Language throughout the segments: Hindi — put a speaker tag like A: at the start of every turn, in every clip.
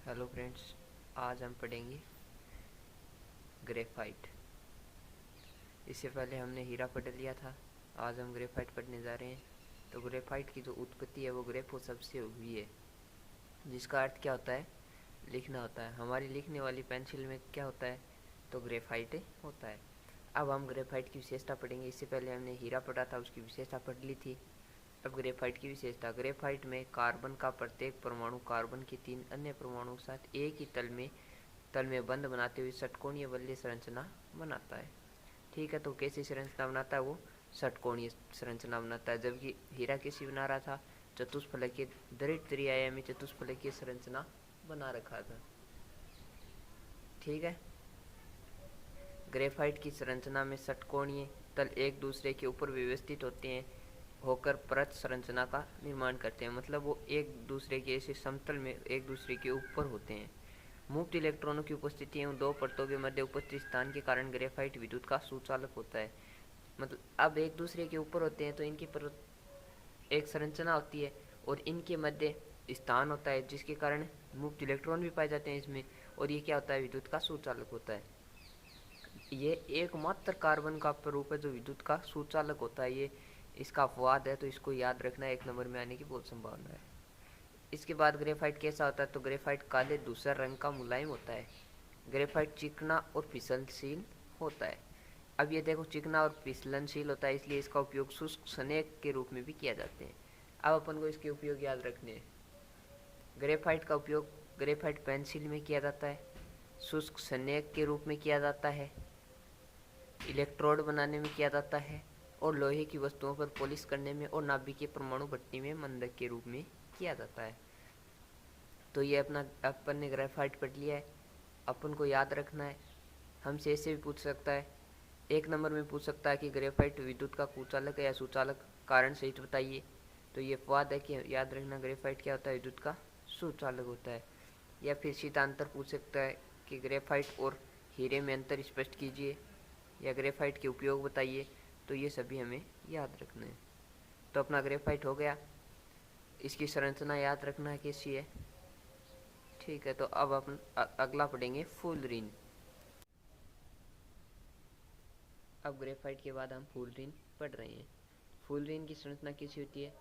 A: हेलो फ्रेंड्स, आज हम पढ़ेंगे ग्रेफाइट। इससे पहले हमने हीरा पढ़ लिया था। आज हम ग्रेफाइट पढ़ने जा रहे हैं। तो ग्रेफाइट की जो उत्पत्ति है वो ग्रेफो सबसे हुई है, जिसका अर्थ क्या होता है, लिखना होता है। हमारी लिखने वाली पेंसिल में क्या होता है, तो ग्रेफाइट होता है। अब हम ग्रेफाइट की विशेषता पढ़ेंगे। इससे पहले हमने हीरा पढ़ा था, उसकी विशेषता पढ़ ली थी। अब ग्रेफाइट की विशेषता। ग्रेफाइट में कार्बन का प्रत्येक परमाणु कार्बन के 3 अन्य परमाणुओं के साथ एक ही तल में बंध बनाते हुए षटकोणीय बल्य संरचना बनाता है। ठीक है, तो कैसी संरचना बनाता है, वो षटकोणीय संरचना बनाता है। जबकि हीरा कैसी बना रहा था, चतुष्फलकीय त्रिआयामी चतुष्फलकीय संरचना बना रखा था। ठीक है, ग्रेफाइट की संरचना में षटकोणीय तल एक दूसरे के ऊपर व्यवस्थित होते हैं होकर परत संरचना का निर्माण करते हैं। मतलब वो एक दूसरे के ऐसे समतल में एक दूसरे के ऊपर होते हैं। मुक्त इलेक्ट्रॉनों की उपस्थिति एवं दो परतों के मध्य उपस्थित स्थान के कारण ग्रेफाइट विद्युत का सुचालक होता है। मतलब अब एक दूसरे के ऊपर होते हैं तो इनकी पर एक संरचना होती है और इनके मध्य स्थान होता है, जिसके कारण मुक्त इलेक्ट्रॉन भी पाए जाते हैं इसमें, और ये क्या होता है, विद्युत का सुचालक होता है। ये एकमात्र कार्बन का रूप है जो विद्युत का सुचालक होता है। ये इसका अपवाद है, तो इसको याद रखना, 1 नंबर में आने की बहुत संभावना है। इसके बाद ग्रेफाइट कैसा होता है, तो ग्रेफाइट काले धूसर रंग का मुलायम होता है। ग्रेफाइट चिकना और फिसलनशील होता है। अब ये देखो, चिकना और फिसलनशील होता है, इसलिए इसका उपयोग शुष्क स्नेक के रूप में भी किया जाते हैं। अब अपन को इसके उपयोग याद रखने हैं। ग्रेफाइट का उपयोग ग्रेफाइट पेंसिल में किया जाता है, शुष्क स्नेक के रूप में किया जाता है, इलेक्ट्रोड बनाने में किया जाता है, और लोहे की वस्तुओं पर पॉलिश करने में, और नाभिकीय परमाणु भट्टी में मंदक के रूप में किया जाता है। तो ये अपना अपन ने ग्रेफाइट पढ़ लिया है। अपन को याद रखना है। हमसे ऐसे भी पूछ सकता है, 1 नंबर में पूछ सकता है कि ग्रेफाइट विद्युत का कुचालक है या सुचालक, कारण सहित बताइए। तो ये अपवाद है कि याद रखना, ग्रेफाइट क्या होता है, विद्युत का सुचालक होता है। या फिर सीधा अंतर पूछ सकता है कि ग्रेफाइट और हीरे में अंतर स्पष्ट कीजिए, या ग्रेफाइट के उपयोग बताइए। तो ये सभी हमें याद रखना है। तो अपना ग्रेफाइट हो गया। इसकी संरचना याद रखना है कैसी है। ठीक है, तो अब अपन अगला पढ़ेंगे फुलरिन। अब ग्रेफाइट के बाद हम फुलरिन पढ़ रहे हैं। फुलरिन की संरचना कैसी होती है,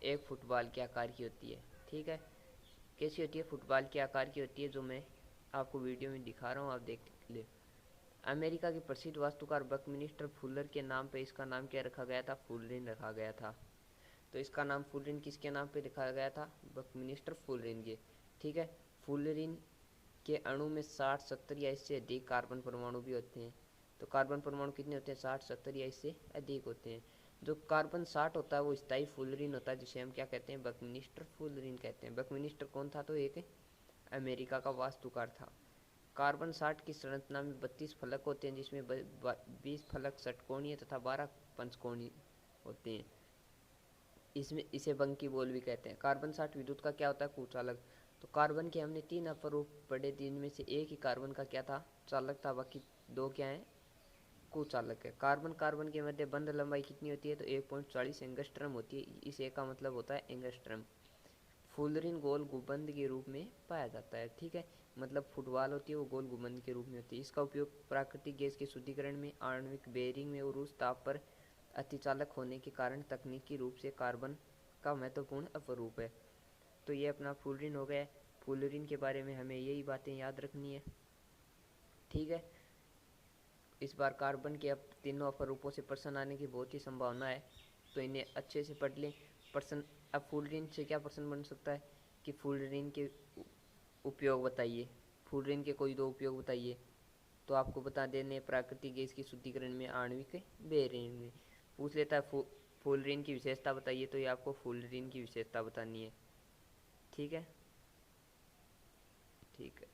A: एक फुटबॉल के आकार की होती है। ठीक है, कैसी होती है, फुटबॉल के आकार की होती है, जो मैं आपको वीडियो में दिखा रहा हूँ, आप देख ले। अमेरिका के प्रसिद्ध वास्तुकार बकमिनिस्टर फुलर के नाम पे इसका नाम क्या रखा गया था, फुलरिन रखा गया था। तो इसका नाम फुलरिन किसके नाम पे लिखा गया था, बकमिनिस्टर फुलरिन के। ठीक है, फुलरिन के अणु में 60, 70 या इससे अधिक कार्बन परमाणु भी होते हैं। तो कार्बन परमाणु कितने होते हैं, 60, 70 या इससे अधिक होते हैं। जो कार्बन 60 होता है वो स्थायी फुलरिन होता है, जिसे हम क्या कहते हैं, बकमिनिस्टर फुलरिन कहते हैं। बकमिनिस्टर कौन था, तो एक अमेरिका का वास्तुकार था। कार्बन 60 की संरचना में 32 फलक होते हैं, जिसमें 20 फलक षटकोणीय तथा 12 पंचकोणीय होते हैं। इसमें इसे बंकी बॉल भी कहते हैं। कार्बन 60 विद्युत का क्या होता है, कुचालक। तो कार्बन के हमने 3 अपरूप पढ़े, जिनमें से एक ही कार्बन का क्या था, चालक था, बाकी 2 क्या है, कुचालक है। कार्बन कार्बन के मध्य बंध लंबाई कितनी होती है, तो 1.40 एंगस्ट्रम होती है। इस एक का मतलब होता है एंगस्ट्रम। फुलरिन गोल गुंबद के रूप में पाया जाता है। ठीक है, मतलब फुटबॉल होती है वो गोल गुंबद के रूप में होती है। इसका उपयोग प्राकृतिक गैस के शुद्धिकरण में, आणविक बेयरिंग में, और उस ताप पर अतिचालक होने के कारण तकनीकी रूप से कार्बन का महत्वपूर्ण अपरूप है। तो ये अपना फुलरिन हो गया। फुलरिन के बारे में हमें यही बातें याद रखनी है। ठीक है, इस बार कार्बन के अब तीनों अपरूपों से प्रश्न आने की बहुत ही संभावना है, तो इन्हें अच्छे से पढ़ लें। प्रश्न अब फुलरिन से क्या प्रश्न बन सकता है कि फुलरिन के उपयोग बताइए, फुलरिन के कोई 2 उपयोग बताइए। तो आपको बता देने, प्राकृतिक गैस की शुद्धिकरण में, आणविक बेयरिंग में। पूछ लेता है फुलरिन की विशेषता बताइए, तो ये आपको फुलरिन की विशेषता बतानी है। ठीक है, ठीक है।